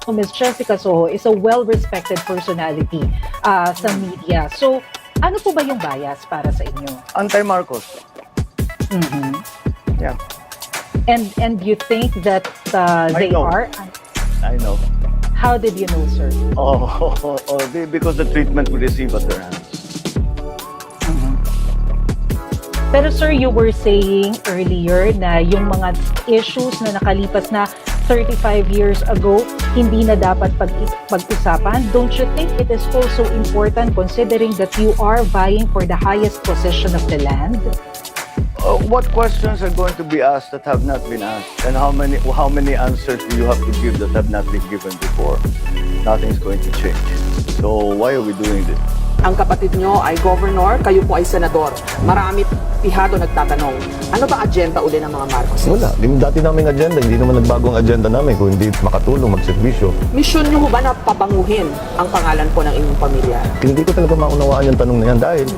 Ms. Jessica Soho is a well-respected personality sa media. So, ano po ba yung bias para sa inyo? Anti-Marcos. Mhm. Yeah. And you think that they know. are? I know. How did you know, sir? Because the treatment we receive at their hands. Pero sir, you were saying earlier na yung mga issues na nakalipas na 35 years ago, hindi na dapat pag-usapan. Don't you think it is also important considering that you are vying for the highest possession of the land? What questions are going to be asked that have not been asked? And how many answers do you have to give that have not been given before? Nothing's going to change. So why are we doing this? Ang kapatid nyo ay governor, kayo po ay senador. Marami pihado nagtatanong, ano ba agenda uli ng mga Marcos? Wala. Yung dati naming agenda, hindi naman nagbago ang agenda namin kung hindi makatulong, magservisyo. Misyon nyo ba na pabanguhin ang pangalan po ng inyong pamilya? Hindi ko talaga maunawaan yung tanong na yan dahil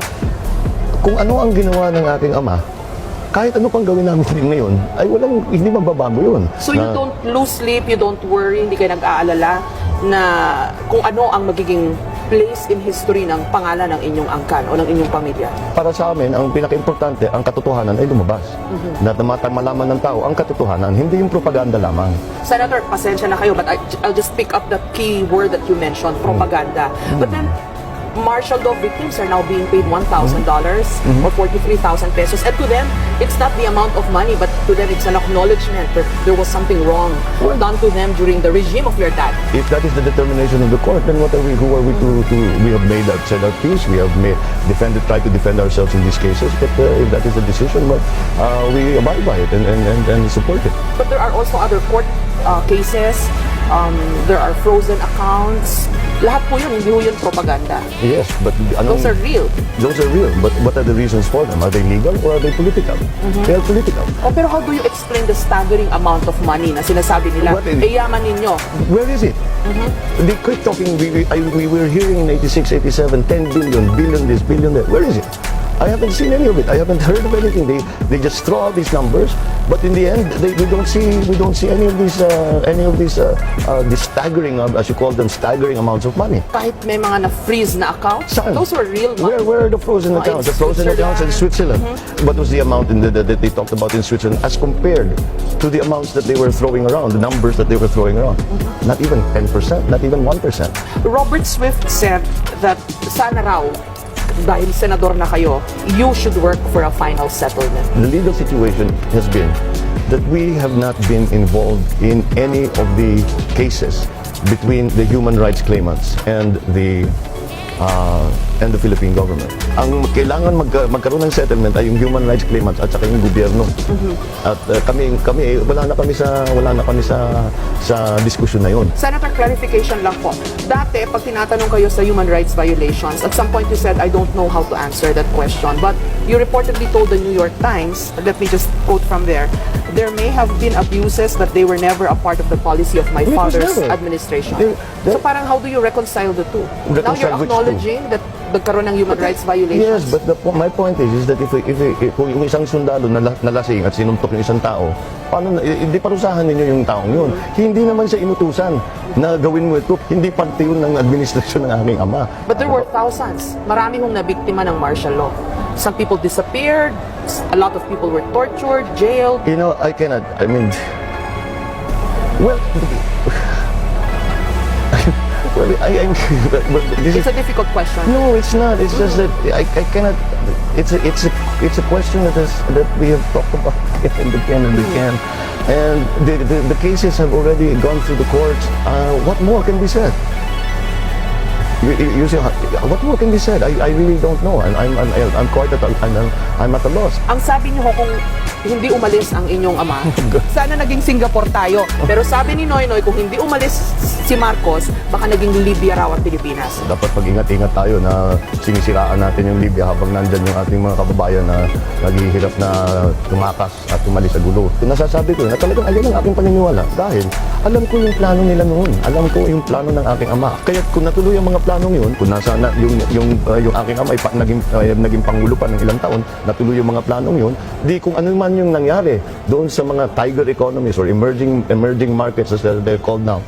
kung ano ang ginawa ng aking ama, kahit ano pang gawin namin ngayon, ay hindi mababago yun. So you don't lose sleep, you don't worry, hindi kayo nag-aalala na kung ano ang magiging place in history ng pangalan ng inyong angkan o ng inyong pamilya? Para sa amin, ang pinaka-importante, ang katotohanan ay lumabas. Na malaman ng tao, ang katotohanan, hindi yung propaganda lamang. Senator, pasensya na kayo, but I'll just pick up that key word that you mentioned, propaganda. But then, martial law victims are now being paid $1,000 or 43,000 pesos. And to them, it's not the amount of money, but to them, it's an acknowledgement that there was something wrong done to them during the regime of your dad. If that is the determination of the court, then what are we? Who are we to? We have made said our piece. We have tried to defend ourselves in these cases. But if that is the decision, well, we abide by it and support it. But there are also other court cases. There are frozen accounts. Lahat po yun, hindi po yun propaganda. Yes, but Those are real. Those are real. But what are the reasons for them? Are they legal or are they political? They are political. Pero how do you explain the staggering amount of money na sinasabi nila, yaman ninyo? Where is it? They keep talking, we were hearing in 86, 87, 10 billion this, billion that. Where is it? I haven't seen any of it. I haven't heard of anything. They just throw out these numbers, but in the end, we don't see any of these staggering, as you call them, staggering amounts of money. Kahit may mga na-freeze na accounts, Saan? those were real money. Where are the frozen accounts? The frozen accounts in Switzerland. What was the amount that they talked about in Switzerland as compared to the amounts that they were throwing around, the numbers that they were throwing around? Not even 10%, not even 1%. Robert Swift said that sana raw, dahil senador na kayo, you should work for a final settlement. The legal situation has been that we have not been involved in any of the cases between the human rights claimants and the Philippine government. Ang kailangan magkaroon ng settlement ay yung human rights claimants at saka yung gobyerno. At kami wala na kami sa diskusyon na yun. Senator, clarification lang po. Dati, pag tinatanong kayo sa human rights violations, at some point you said, I don't know how to answer that question. But you reportedly told the New York Times, let me just quote from there may have been abuses, but they were never a part of the policy of my father's administration. So parang how do you reconcile the two? Now you're acknowledging that nagkaroon ng human rights violations. Yes, but my point is that if kung yung isang sundalo nalasing at sinuntok yung isang tao, paano hindi parusahan ninyo yung taong yun? Hindi naman siya inutusan na gawin mo ito. Hindi parte yun ng administrasyon ng aking ama. But there were thousands. Marami hong nabiktima ng martial law. Some people disappeared. A lot of people were tortured, jailed. You know, I mean, well, It's a difficult question. No, it's not. It's just that I cannot. It's a question that we have talked about again and again and again, and the cases have already gone through the courts. What more can be said? You say, what more can be said? I really don't know. I'm quite I'm at a loss. Ang sabi niyo kung hindi umalis ang inyong ama, sana naging Singapore tayo. Pero sabi ni Noynoy, kung hindi umalis si Marcos, baka naging Libya raw ang Pilipinas. Dapat pag-ingat-ingat tayo na sinisiraan natin yung Libya habang nandyan yung ating mga kababayan na naghihirap na tumakas at tumalis sa gulo. Nasasabi ko na talagang ayun ang aking paniniwala dahil alam ko yung plano nila noon. Alam ko yung plano ng aking ama. Kaya kung natuloy ang mga planong yun, kung nasa yung aking ama ay naging pangulo pa ng ilang taon, natuloy yung mga planong yun, di kung ano man yung nangyari doon sa mga tiger economies or emerging markets as they're called now,